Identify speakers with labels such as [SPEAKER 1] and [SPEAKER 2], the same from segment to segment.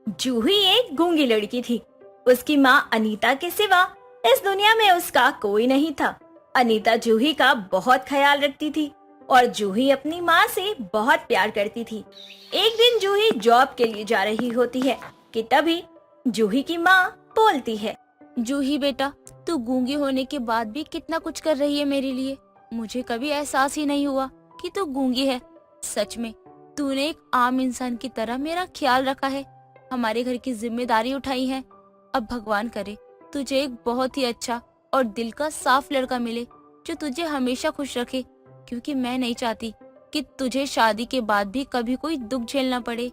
[SPEAKER 1] जूही एक गूंगी लड़की थी। उसकी माँ अनीता के सिवा इस दुनिया में उसका कोई नहीं था। अनीता जूही का बहुत ख्याल रखती थी और जूही अपनी माँ से बहुत प्यार करती थी। एक दिन जूही जॉब के लिए जा रही होती है कि तभी जूही की माँ बोलती है।
[SPEAKER 2] जूही बेटा, तू गूंगी होने के बाद भी कितना कुछ कर रही है मेरे लिए। मुझे कभी एहसास ही नहीं हुआ कि तू गूंगी है। सच में तूने एक आम इंसान की तरह मेरा ख्याल रखा है, हमारे घर की जिम्मेदारी उठाई है। अब भगवान करे तुझे एक बहुत ही अच्छा और दिल का साफ लड़का मिले जो तुझे हमेशा खुश रखे, क्योंकि मैं नहीं चाहती कि तुझे शादी के बाद भी कभी कोई दुख झेलना पड़े।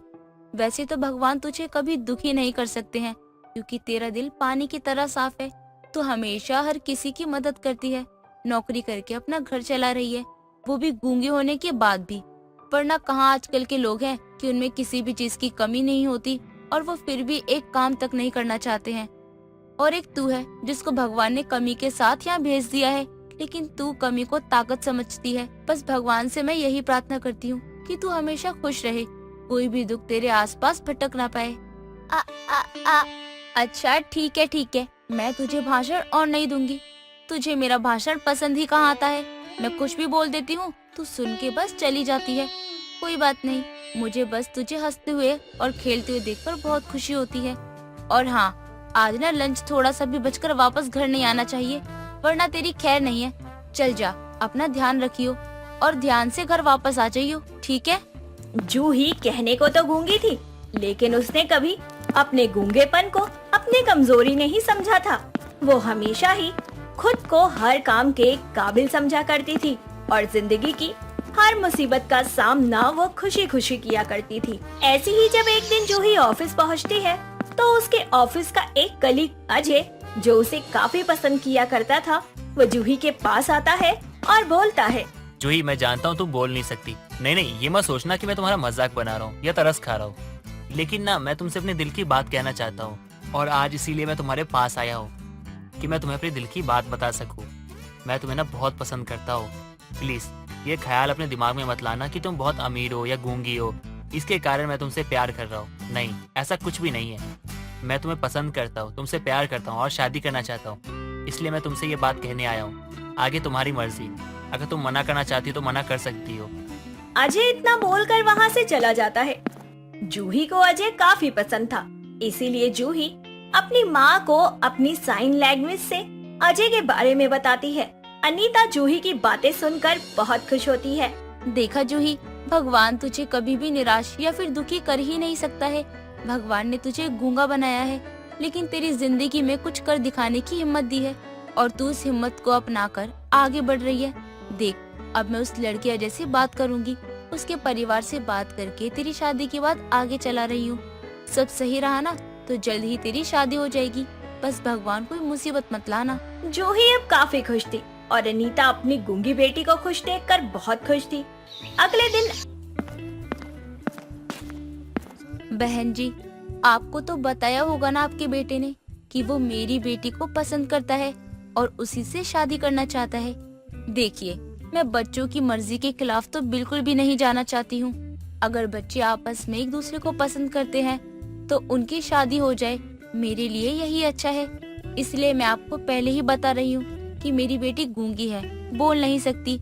[SPEAKER 2] वैसे तो भगवान तुझे कभी दुखी नहीं कर सकते हैं, क्योंकि तेरा दिल पानी की तरह साफ है। तू हमेशा हर किसी की मदद करती है, नौकरी करके अपना घर चला रही है, वो भी गूंगी होने के बाद भी। वरना कहाँ आजकल के लोग हैं कि उनमें किसी भी चीज की कमी नहीं होती और वो फिर भी एक काम तक नहीं करना चाहते हैं। और एक तू है जिसको भगवान ने कमी के साथ यहाँ भेज दिया है, लेकिन तू कमी को ताकत समझती है। बस भगवान से मैं यही प्रार्थना करती हूँ कि तू हमेशा खुश रहे, कोई भी दुख तेरे आसपास भटक ना पाए। आ, आ, आ, अच्छा ठीक है, मैं तुझे भाषण और नहीं दूंगी। तुझे मेरा भाषण पसंद ही कहाँ आता है। मैं कुछ भी बोल देती हूँ, तू सुन के बस चली जाती है। कोई बात नहीं, मुझे बस तुझे हंसते हुए और खेलते हुए देखकर बहुत खुशी होती है। और हाँ, आज ना लंच थोड़ा सा भी बचकर वापस घर नहीं आना चाहिए, वरना तेरी खैर नहीं है। चल जा, अपना ध्यान रखियो और ध्यान से घर वापस आ जाइयो, ठीक है।
[SPEAKER 1] जूही कहने को तो गूंगी थी, लेकिन उसने कभी अपने गूंगेपन को अपनी कमजोरी नहीं समझा था। वो हमेशा ही खुद को हर काम के काबिल समझा करती थी और जिंदगी की हर मुसीबत का सामना वो खुशी खुशी किया करती थी। ऐसी ही जब एक दिन जूही ऑफिस पहुंचती है तो उसके ऑफिस का एक कलीग अजय, जो उसे काफी पसंद किया करता था, वो जूही के पास आता है और बोलता है।
[SPEAKER 3] जूही, मैं जानता हूँ तुम बोल नहीं सकती। नहीं, ये मत सोचना कि मैं तुम्हारा मजाक बना रहा हूँ या तरस खा रहा हूँ, लेकिन ना मैं तुमसे अपने दिल की बात कहना चाहता हूँ और आज इसीलिए मैं तुम्हारे पास आया हूँ कि मैं तुम्हें अपने दिल की बात बता सकूँ। मैं तुम्हें ना बहुत पसंद करता हूँ। प्लीज ये ख्याल अपने दिमाग में मत लाना कि तुम बहुत अमीर हो या गूंगी हो, इसके कारण मैं तुमसे प्यार कर रहा हूँ। नहीं, ऐसा कुछ भी नहीं है। मैं तुम्हें पसंद करता हूँ, तुमसे प्यार करता हूँ और शादी करना चाहता हूँ, इसलिए मैं तुमसे ये बात कहने आया हूँ। आगे तुम्हारी मर्जी, अगर तुम मना करना चाहती हो तो मना कर सकती हो।
[SPEAKER 1] अजय इतना बोलकर वहाँ से चला जाता है। जूही को अजय काफी पसंद था, इसीलिए जूही अपनी माँ को अपनी साइन लैंग्वेज से अजय के बारे में बताती है। अनीता जूही की बातें सुनकर बहुत खुश होती है।
[SPEAKER 2] देखा जूही, भगवान तुझे कभी भी निराश या फिर दुखी कर ही नहीं सकता है। भगवान ने तुझे गूंगा बनाया है, लेकिन तेरी जिंदगी में कुछ कर दिखाने की हिम्मत दी है और तू उस हिम्मत को अपनाकर आगे बढ़ रही है। देख, अब मैं उस लड़के अजय से बात करूंगी, उसके परिवार से बात करके तेरी शादी की बात आगे चला रही हूँ। सब सही रहा ना तो जल्द ही तेरी शादी हो जाएगी। बस भगवान कोई मुसीबत मत लाना।
[SPEAKER 1] जूही अब काफी खुश थी और अनीता अपनी गूंगी बेटी को खुश देखकर बहुत खुश थी। अगले दिन।
[SPEAKER 2] बहन जी, आपको तो बताया होगा ना आपके बेटे ने कि वो मेरी बेटी को पसंद करता है और उसी से शादी करना चाहता है। देखिए, मैं बच्चों की मर्जी के खिलाफ तो बिल्कुल भी नहीं जाना चाहती हूँ। अगर बच्चे आपस में एक दूसरे को पसंद करते हैं तो उनकी शादी हो जाए, मेरे लिए यही अच्छा है। इसलिए मैं आपको पहले ही बता रही हूँ कि मेरी बेटी गूंगी है, बोल नहीं सकती।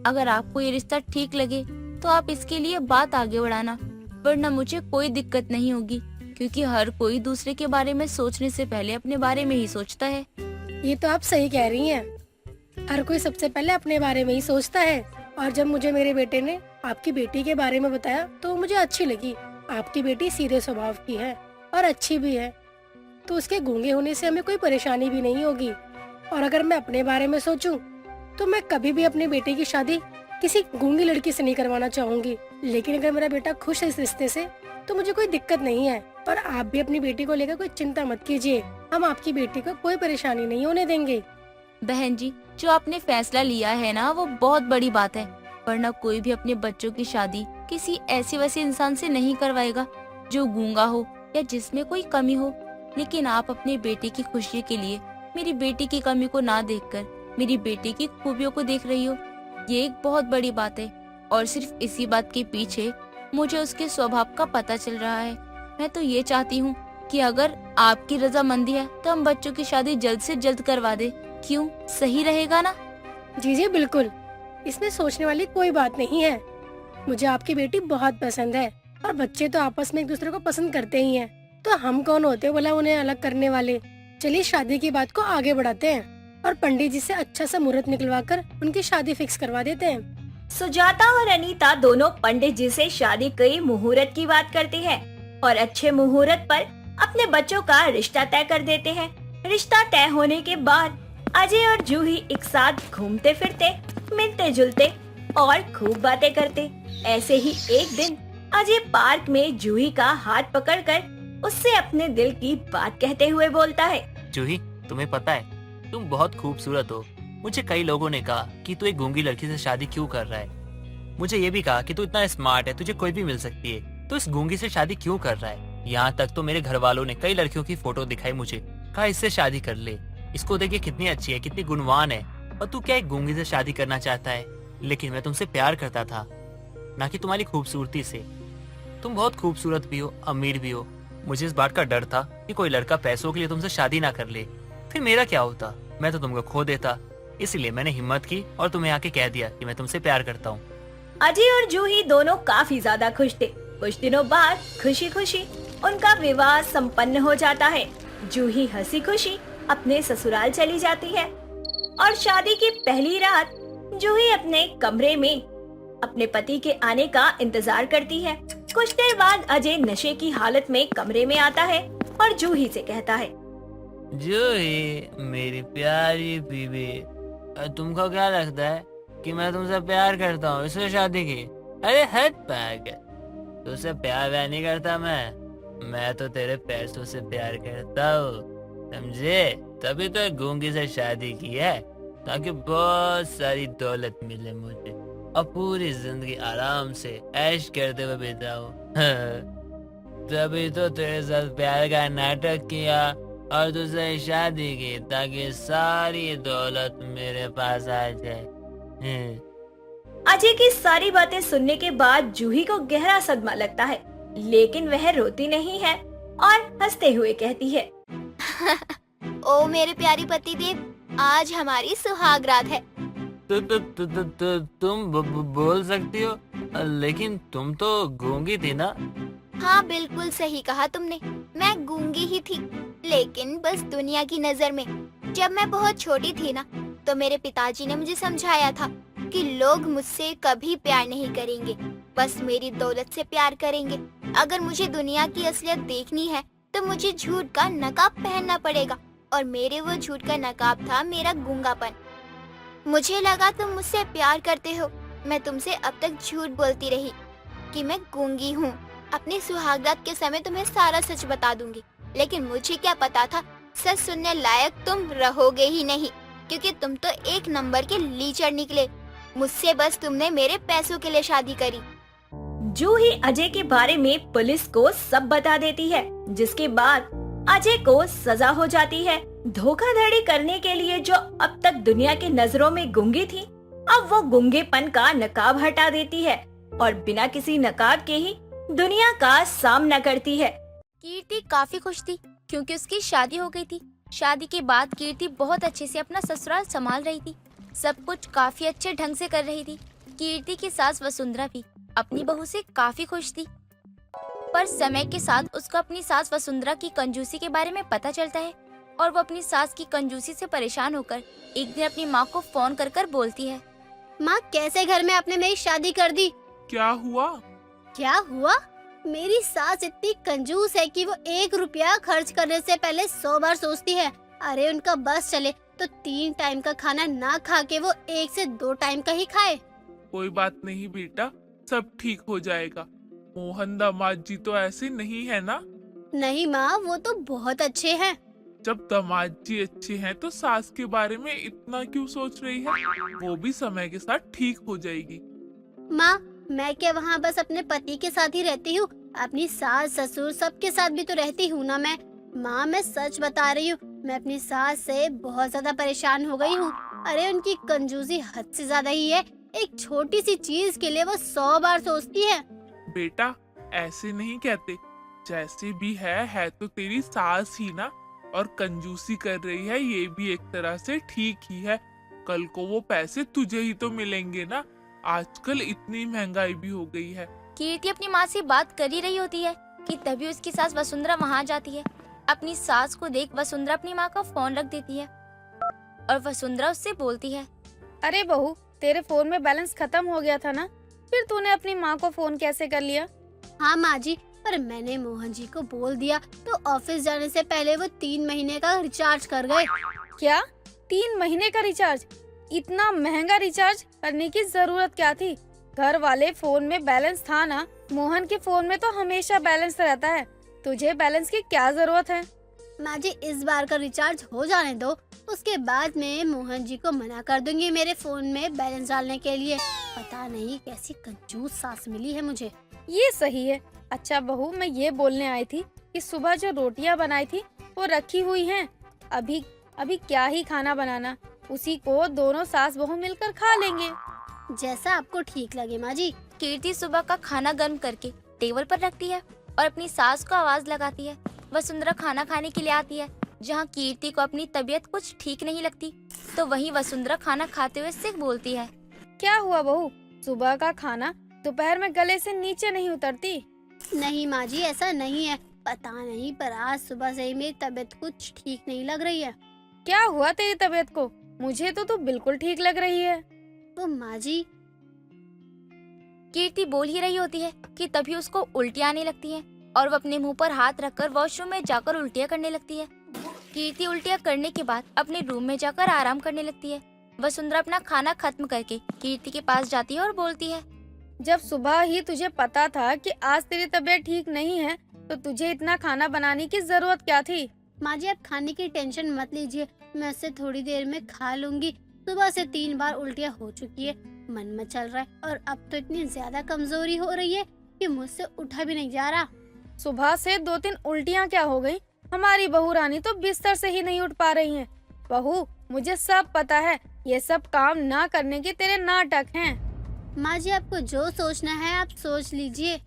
[SPEAKER 2] अगर आपको ये रिश्ता ठीक लगे तो आप इसके लिए बात आगे बढ़ाना, वरना मुझे कोई दिक्कत नहीं होगी, क्योंकि हर कोई दूसरे के बारे में सोचने से पहले अपने बारे में ही सोचता है।
[SPEAKER 4] ये तो आप सही कह रही हैं। हर कोई सबसे पहले अपने बारे में ही सोचता है। और जब मुझे मेरे बेटे ने आपकी बेटी के बारे में बताया तो मुझे अच्छी लगी। आपकी बेटी सीधे स्वभाव की है और अच्छी भी है, तो उसके गूंगे होने से हमें कोई परेशानी भी नहीं होगी। और अगर मैं अपने बारे में सोचूं तो मैं कभी भी अपने बेटे की शादी किसी गूंगी लड़की से नहीं करवाना चाहूंगी। लेकिन अगर मेरा बेटा खुश है इस रिश्ते से तो मुझे कोई दिक्कत नहीं है। और आप भी अपनी बेटी को लेकर कोई चिंता मत कीजिए, हम आपकी बेटी को कोई परेशानी नहीं होने देंगे।
[SPEAKER 2] बहन जी, जो आपने फैसला लिया है ना, वो बहुत बड़ी बात है। वरना कोई भी अपने बच्चों की शादी किसी ऐसे वैसे इंसान से नहीं करवाएगा जो गूंगा हो या जिसमें कोई कमी हो। लेकिन आप अपने बेटे की खुशी के लिए मेरी बेटी की कमी को ना देखकर मेरी बेटी की खूबियों को देख रही हो, ये एक बहुत बड़ी बात है। और सिर्फ इसी बात के पीछे मुझे उसके स्वभाव का पता चल रहा है। मैं तो ये चाहती हूँ कि अगर आपकी रजामंदी है तो हम बच्चों की शादी जल्द से जल्द करवा दे। क्यों, सही रहेगा ना?
[SPEAKER 4] जी जी बिल्कुल, इसमें सोचने वाली कोई बात नहीं है। मुझे आपकी बेटी बहुत पसंद है और बच्चे तो आपस में एक दूसरे को पसंद करते ही हैं। तो हम कौन होते हैं बोला उन्हें अलग करने वाले। चलिए शादी की बात को आगे बढ़ाते हैं और पंडित जी से अच्छा सा मुहूर्त निकलवा कर उनकी शादी फिक्स करवा देते हैं।
[SPEAKER 1] सुजाता और अनीता दोनों पंडित जी से शादी के मुहूर्त की बात करती हैं और अच्छे मुहूर्त पर अपने बच्चों का रिश्ता तय कर देते हैं। रिश्ता तय होने के बाद अजय और जूही एक साथ घूमते फिरते, मिलते जुलते और खूब बातें करते। ऐसे ही एक दिन अजय पार्क में जूही का हाथ पकड़कर उससे अपने दिल की बात कहते हुए बोलता है।
[SPEAKER 3] जूही, तुम्हें पता है तुम बहुत खूबसूरत हो। मुझे कई लोगों ने कहा कि तू एक गूंगी लड़की से शादी क्यों कर रहा है। मुझे ये भी कहा कि तू इतना स्मार्ट है, तुझे कोई भी मिल सकती है, तो इस गूंगी से शादी क्यों कर रहा है। यहाँ तक तो मेरे घर वालों ने कई लड़कियों की फोटो दिखाई मुझे, कहा इससे शादी कर ले, इसको देखिए कितनी अच्छी है, कितनी गुणवान है, और तू क्या एक गूंगी से शादी करना चाहता है। लेकिन मैं तुमसे प्यार करता था, ना कि तुम्हारी खूबसूरती से। तुम बहुत खूबसूरत भी हो, अमीर भी हो। मुझे इस बात का डर था कि कोई लड़का पैसों के लिए तुमसे शादी ना कर ले, फिर मेरा क्या होता, मैं तो तुमको खो देता। इसलिए मैंने हिम्मत की और तुम्हें आके कह दिया कि मैं तुमसे प्यार करता हूँ।
[SPEAKER 1] अजय और जूही दोनों काफी ज्यादा खुश थे। कुछ दिनों बाद खुशी खुशी उनका विवाह संपन्न हो जाता है। जूही हंसी खुशी अपने ससुराल चली जाती है और शादी की पहली रात जूही अपने कमरे में अपने पति के आने का इंतजार करती है। कुछ देर बाद अजय नशे की हालत में कमरे में आता है और जूही से कहता है।
[SPEAKER 3] जूही, मेरी प्यारी बीवी, तुमको क्या लगता है कि मैं तुमसे प्यार करता हूँ इसलिए शादी की? अरे हट पागल, तुझसे प्यार व्यार नहीं करता मैं तो तेरे पैसों से प्यार करता हूँ, समझे? तभी तो एक गूंगी से शादी की है, ताकि बहुत सारी दौलत मिले मुझे और पूरी जिंदगी आराम से ऐश करते हुए बिताऊं। तभी तो तेरे साथ प्यार का नाटक किया और तुझसे शादी की, ताकि सारी दौलत मेरे पास आ जाए।
[SPEAKER 1] अजय की सारी बातें सुनने के बाद जूही को गहरा सदमा लगता है, लेकिन वह रोती नहीं है और हंसते हुए कहती है।
[SPEAKER 5] ओ मेरे प्यारे पतिदेव, आज हमारी सुहाग रात है।
[SPEAKER 3] तुम बोल सकती हो, लेकिन तुम तो गूंगी थी ना?
[SPEAKER 5] हाँ बिल्कुल सही कहा तुमने, मैं गूंगी ही थी, लेकिन बस दुनिया की नजर में। जब मैं बहुत छोटी थी ना, तो मेरे पिताजी ने मुझे समझाया था कि लोग मुझसे कभी प्यार नहीं करेंगे, बस मेरी दौलत से प्यार करेंगे। अगर मुझे दुनिया की असलियत देखनी है तो मुझे झूठ का नकाब पहनना पड़ेगा, और मेरे वो झूठ का नकाब था मेरा गूंगापन। मुझे लगा तुम मुझसे प्यार करते हो, मैं तुमसे अब तक झूठ बोलती रही कि मैं गूंगी हूँ। अपने सुहागरात के समय तुम्हें सारा सच बता दूंगी, लेकिन मुझे क्या पता था सच सुनने लायक तुम रहोगे ही नहीं, क्योंकि तुम तो एक नंबर के लीचर निकले। मुझसे बस तुमने मेरे पैसों के लिए शादी करी।
[SPEAKER 1] जूही अजय के बारे में पुलिस को सब बता देती है, जिसके बाद अजय को सजा हो जाती है। धोखाधड़ी करने के लिए जो अब तक दुनिया की नजरों में गूंगी थी, अब वो गूंगेपन का नकाब हटा देती है और बिना किसी नकाब के ही दुनिया का सामना करती है।
[SPEAKER 2] कीर्ति काफी खुश थी क्योंकि उसकी शादी हो गई थी। शादी के बाद कीर्ति बहुत अच्छे से अपना ससुराल संभाल रही थी, सब कुछ काफी अच्छे ढंग से कर रही थी। कीर्ति की सास वसुंधरा भी अपनी बहू से काफी खुश थी, पर समय के साथ उसको अपनी सास वसुंधरा की कंजूसी के बारे में पता चलता है और वो अपनी सास की कंजूसी से परेशान होकर एक दिन अपनी माँ को फोन कर कर बोलती है।
[SPEAKER 6] माँ, कैसे घर में आपने मेरी शादी कर दी?
[SPEAKER 7] क्या हुआ?
[SPEAKER 6] क्या हुआ? मेरी सास इतनी कंजूस है कि वो 1 रुपया खर्च करने से पहले 100 बार सोचती है। अरे उनका बस चले तो 3 टाइम का खाना ना खा के वो 1 से 2 टाइम का ही खाए।
[SPEAKER 7] कोई बात नहीं बेटा, सब ठीक हो जाएगा। मोहन दामाद जी तो ऐसे नहीं है ना?
[SPEAKER 6] नहीं माँ, वो तो बहुत अच्छे हैं।
[SPEAKER 7] जब दामाद जी अच्छे हैं तो सास के बारे में इतना क्यों सोच रही है? वो भी समय के साथ ठीक हो जाएगी।
[SPEAKER 6] माँ, मैं क्या वहाँ बस अपने पति के साथ ही रहती हूँ? अपनी सास ससुर सबके साथ भी तो रहती हूँ ना मैं। माँ, मैं सच बता रही हूँ, मैं अपनी सास से बहुत ज्यादा परेशान हो गई हूँ। अरे उनकी कंजूसी हद से ज्यादा ही है। एक छोटी सी चीज के लिए वो 100 बार सोचती है।
[SPEAKER 7] बेटा, ऐसे नहीं कहते। जैसे भी है तो तेरी सास ही ना, और कंजूसी कर रही है ये भी एक तरह से ठीक ही है। कल को वो पैसे तुझे ही तो मिलेंगे ना, आजकल इतनी महंगाई भी हो गई है।
[SPEAKER 2] कीर्ति अपनी माँ से बात कर ही रही होती है कि तभी उसकी सास वसुंधरा वहाँ जाती है। अपनी सास को देख वसुंधरा अपनी माँ का फोन रख देती है और वसुंधरा उससे बोलती है,
[SPEAKER 4] अरे बहू, तेरे फोन में बैलेंस खत्म हो गया था ना, फिर तूने अपनी माँ को फोन कैसे कर लिया?
[SPEAKER 6] हाँ माँ जी, पर मैंने मोहन जी को बोल दिया तो ऑफिस जाने से पहले वो 3 महीने का रिचार्ज कर गए।
[SPEAKER 4] क्या 3 महीने का रिचार्ज? इतना महंगा रिचार्ज करने की जरूरत क्या थी? घर वाले फोन में बैलेंस था ना, मोहन के फोन में तो हमेशा बैलेंस रहता है, तुझे बैलेंस की क्या जरूरत है?
[SPEAKER 6] माँ जी, इस बार का रिचार्ज हो जाने दो, उसके बाद मैं मोहन जी को मना कर दूंगी मेरे फोन में बैलेंस डालने के लिए। पता नहीं कैसी कंजूस सास मिली है मुझे।
[SPEAKER 4] ये सही है। अच्छा बहू, मैं ये बोलने आई थी कि सुबह जो रोटियां बनाई थी वो रखी हुई हैं। अभी अभी क्या ही खाना बनाना, उसी को दोनों सास बहू मिलकर खा लेंगे।
[SPEAKER 6] जैसा आपको ठीक लगे माँ जी।
[SPEAKER 2] कीर्ति सुबह का खाना गर्म करके टेबल पर रखती है और अपनी सास को आवाज लगाती है। वसुंधरा खाना खाने के लिए आती है। जहाँ कीर्ति को अपनी तबीयत कुछ ठीक नहीं लगती, तो वहीं वसुंधरा खाना खाते हुए उससे बोलती है,
[SPEAKER 4] क्या हुआ बहू, सुबह का खाना दोपहर में गले से नीचे नहीं उतरती?
[SPEAKER 6] नहीं माँ जी, ऐसा नहीं है। पता नहीं, पर आज सुबह से ही मेरी तबीयत कुछ ठीक नहीं लग रही है।
[SPEAKER 4] क्या हुआ तेरी तबीयत को? मुझे तो तू बिल्कुल ठीक लग रही है।
[SPEAKER 6] तो माँ जी,
[SPEAKER 2] कीर्ति बोल ही रही होती है कि तभी उसको उल्टियाँ आने लगती हैं और वो अपने मुंह पर हाथ रखकर वॉशरूम में जाकर उल्टियाँ करने लगती है। कीर्ति उल्टियाँ करने के बाद अपने रूम में जाकर आराम करने लगती है। वसुंधरा अपना खाना खत्म करके कीर्ति के पास जाती है और बोलती है,
[SPEAKER 4] जब सुबह ही तुझे पता था कि आज तेरी तबीयत ठीक नहीं है, तो तुझे इतना खाना बनाने की जरूरत क्या थी?
[SPEAKER 6] माँ जी, आप खाने की टेंशन मत लीजिए, मैं उससे थोड़ी देर में खा लूंगी। सुबह से 3 बार उल्टियाँ हो चुकी है, मन में चल रहा है, और अब तो इतनी ज्यादा कमजोरी हो रही है कि मुझसे उठा भी नहीं जा रहा।
[SPEAKER 4] सुबह से 2-3 उल्टियाँ क्या हो गई? हमारी बहू रानी तो बिस्तर से ही नहीं उठ पा रही हैं। बहू, मुझे सब पता है, ये सब काम ना करने के तेरे नाटक हैं।
[SPEAKER 6] माँ जी, आपको जो सोचना है आप सोच लीजिए।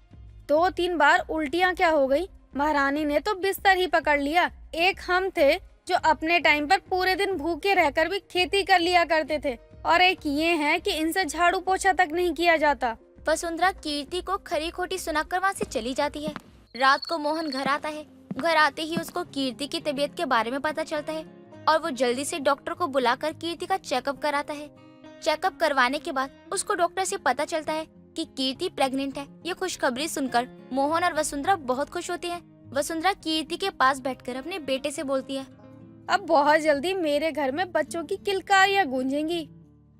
[SPEAKER 4] 2-3 बार उल्टियाँ क्या हो गई? महारानी ने तो बिस्तर ही पकड़ लिया। एक हम थे जो अपने टाइम पर पूरे दिन भूखे रहकर भी खेती कर लिया करते थे, और एक ये है कि इनसे झाड़ू पोछा तक नहीं किया जाता।
[SPEAKER 2] वसुंधरा कीर्ति को खरी खोटी सुनाकर वहाँ से चली जाती है। रात को मोहन घर आता है। घर आते ही उसको कीर्ति की तबीयत के बारे में पता चलता है और वो जल्दी से डॉक्टर को बुलाकर कीर्ति का चेकअप कराता है। चेकअप करवाने के बाद उसको डॉक्टर से पता चलता है कि कीर्ति प्रेग्नेंट है। ये खुशखबरी सुनकर मोहन और वसुंधरा बहुत खुश होते हैं। वसुंधरा कीर्ति के पास बैठकर अपने बेटे से बोलती है,
[SPEAKER 4] अब बहुत जल्दी मेरे घर में बच्चों की किलकारियाँ गूंजेंगी।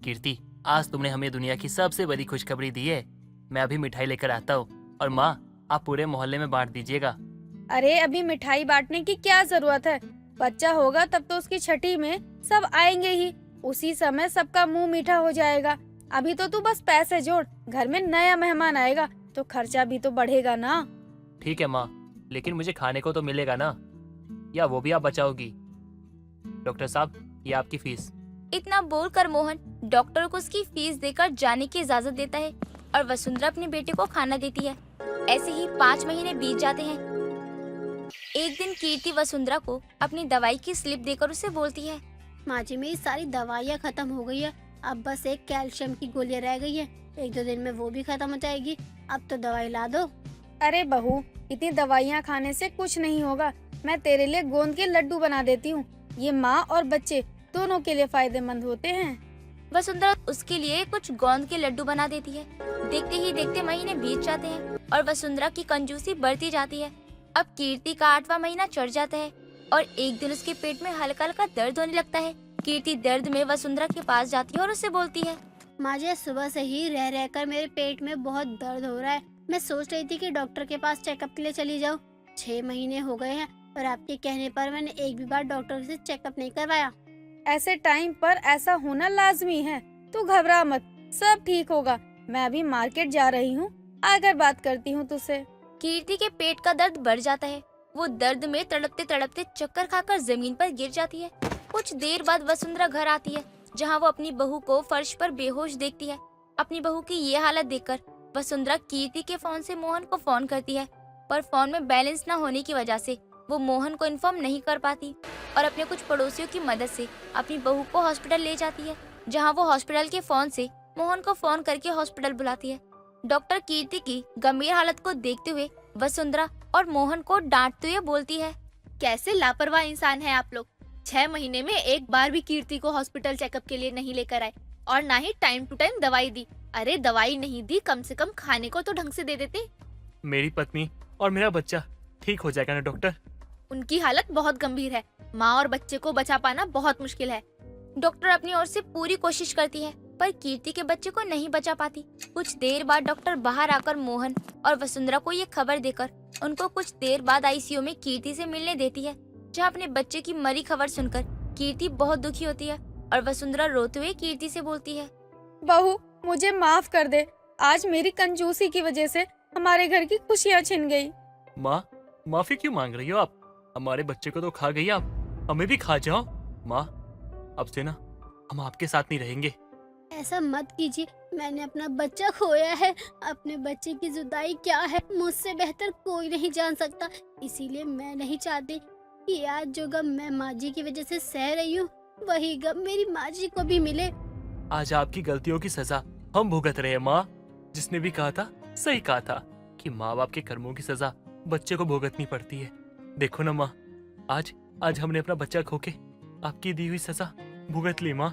[SPEAKER 3] कीर्ति, आज तुमने हमें दुनिया की सबसे बड़ी खुशखबरी दी है। मैं अभी मिठाई लेकर आता हूँ, और माँ, आप पूरे मोहल्ले में बांट दीजिएगा।
[SPEAKER 4] अरे अभी मिठाई बांटने की क्या जरूरत है? बच्चा होगा तब तो उसकी छठी में सब आएंगे ही, उसी समय सबका मुंह मीठा हो जाएगा। अभी तो तू बस पैसे जोड़, घर में नया मेहमान आएगा तो खर्चा भी तो बढ़ेगा ना।
[SPEAKER 3] ठीक है माँ, लेकिन मुझे खाने को तो मिलेगा ना, या वो भी आप बचाओगी? डॉक्टर साहब, ये आपकी फीस।
[SPEAKER 2] इतना बोलकर मोहन डॉक्टर को उसकी फीस देकर जाने की इजाजत देता है और वसुंधरा अपने बेटे को खाना देती है। ऐसे ही 5 महीने बीत जाते हैं। एक दिन कीर्ति वसुंधरा को अपनी दवाई की स्लिप देकर उसे बोलती है,
[SPEAKER 6] माँ जी, मेरी सारी दवाइयाँ खत्म हो गई है, अब बस एक कैल्शियम की गोलियाँ रह गई है, 1-2 दिन में वो भी खत्म हो जाएगी। अब तो दवाई ला दो।
[SPEAKER 4] अरे बहू, इतनी दवाइयाँ खाने से कुछ नहीं होगा। मैं तेरे लिए गोंद के लड्डू बना देती हूँ, ये माँ और बच्चे दोनों के लिए फायदेमंद होते हैं।
[SPEAKER 2] वसुंधरा उसके लिए कुछ गोंद के लड्डू बना देती है। देखते ही देखते महीने बीत जाते हैं और वसुंधरा की कंजूसी बढ़ती जाती है। अब कीर्ति का 8वां महीना चढ़ जाता है और एक दिन उसके पेट में हल्का हल्का दर्द होने लगता है। कीर्ति दर्द में वसुंधरा के पास जाती है और उससे बोलती है,
[SPEAKER 6] माँ जी, सुबह से ही रह रहकर मेरे पेट में बहुत दर्द हो रहा है। मैं सोच रही थी कि डॉक्टर के पास चेकअप के लिए चली जाऊँ। 6 महीने हो गए हैं और आपके कहने पर मैंने एक भी बार डॉक्टर से चेकअप नहीं करवाया।
[SPEAKER 4] ऐसे टाइम पर ऐसा होना लाजमी है, तू घबरा मत, सब ठीक होगा। मैं अभी मार्केट जा रही हूँ, आकर बात करती हूँ तुझसे।
[SPEAKER 2] कीर्ति के पेट का दर्द बढ़ जाता है। वो दर्द में तड़पते तड़पते चक्कर खाकर जमीन पर गिर जाती है। कुछ देर बाद वसुंधरा घर आती है, जहाँ वो अपनी बहू को फर्श पर बेहोश देखती है। अपनी बहू की ये हालत देखकर वसुंधरा कीर्ति के फोन से मोहन को फोन करती है। पर फोन में बैलेंस न होने की वजह से वो मोहन को इन्फॉर्म नहीं कर पाती और अपने कुछ पड़ोसियों की मदद से अपनी बहू को हॉस्पिटल ले जाती है, जहाँ वो हॉस्पिटल के फोन से मोहन को फोन करके हॉस्पिटल बुलाती है। डॉक्टर कीर्ति की गंभीर हालत को देखते हुए वसुंधरा और मोहन को डांटते हुए बोलती है,
[SPEAKER 8] कैसे लापरवाह इंसान है आप लोग। 6 महीने में एक बार भी कीर्ति को हॉस्पिटल चेकअप के लिए नहीं लेकर आए और ना ही टाइम टू टाइम दवाई दी। अरे दवाई नहीं दी, कम से कम खाने को तो ढंग से दे देते।
[SPEAKER 3] मेरी पत्नी और मेरा बच्चा ठीक हो जाएगा ना डॉक्टर?
[SPEAKER 8] उनकी हालत बहुत गंभीर है, माँ और बच्चे को बचा पाना बहुत मुश्किल है।
[SPEAKER 2] डॉक्टर अपनी ओर से पूरी कोशिश करती है पर कीर्ति के बच्चे को नहीं बचा पाती। कुछ देर बाद डॉक्टर बाहर आकर मोहन और वसुंधरा को ये खबर देकर उनको कुछ देर बाद आईसीयू में कीर्ति से मिलने देती है, जहाँ अपने बच्चे की मरी खबर सुनकर कीर्ति बहुत दुखी होती है और वसुंधरा रोते हुए कीर्ति से बोलती है,
[SPEAKER 9] बहू मुझे माफ कर दे, आज मेरी कंजूसी की वजह से हमारे घर की खुशियाँ छिन गई।
[SPEAKER 3] माँ, माफी क्यों मांग रही हो आप? हमारे बच्चे को तो खा गई आप, हमें भी खा जाओ। माँ, अब से ना हम आपके साथ नहीं रहेंगे।
[SPEAKER 6] ऐसा मत कीजिए, मैंने अपना बच्चा खोया है। अपने बच्चे की जुदाई क्या है मुझसे बेहतर कोई नहीं जान सकता। इसीलिए मैं नहीं चाहती कि आज जो गम मैं माँ जी की वजह से सह रही हूँ वही गम मेरी माँ जी को भी मिले।
[SPEAKER 3] आज आपकी गलतियों की सजा हम भुगत रहे हैं माँ। जिसने भी कहा था सही कहा था कि माँ बाप के कर्मों की सजा बच्चे को भुगतनी पड़ती है। देखो ना माँ, आज हमने अपना बच्चा खो के आपकी दी हुई सजा भुगत ली माँ।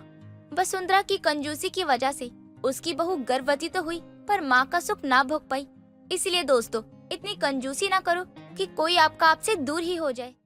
[SPEAKER 2] वसुंधरा की कंजूसी की वजह से उसकी बहू गर्भवती तो हुई पर माँ का सुख ना भोग पाई। इसलिए दोस्तों, इतनी कंजूसी ना करो कि कोई आपका आपसे दूर ही हो जाए।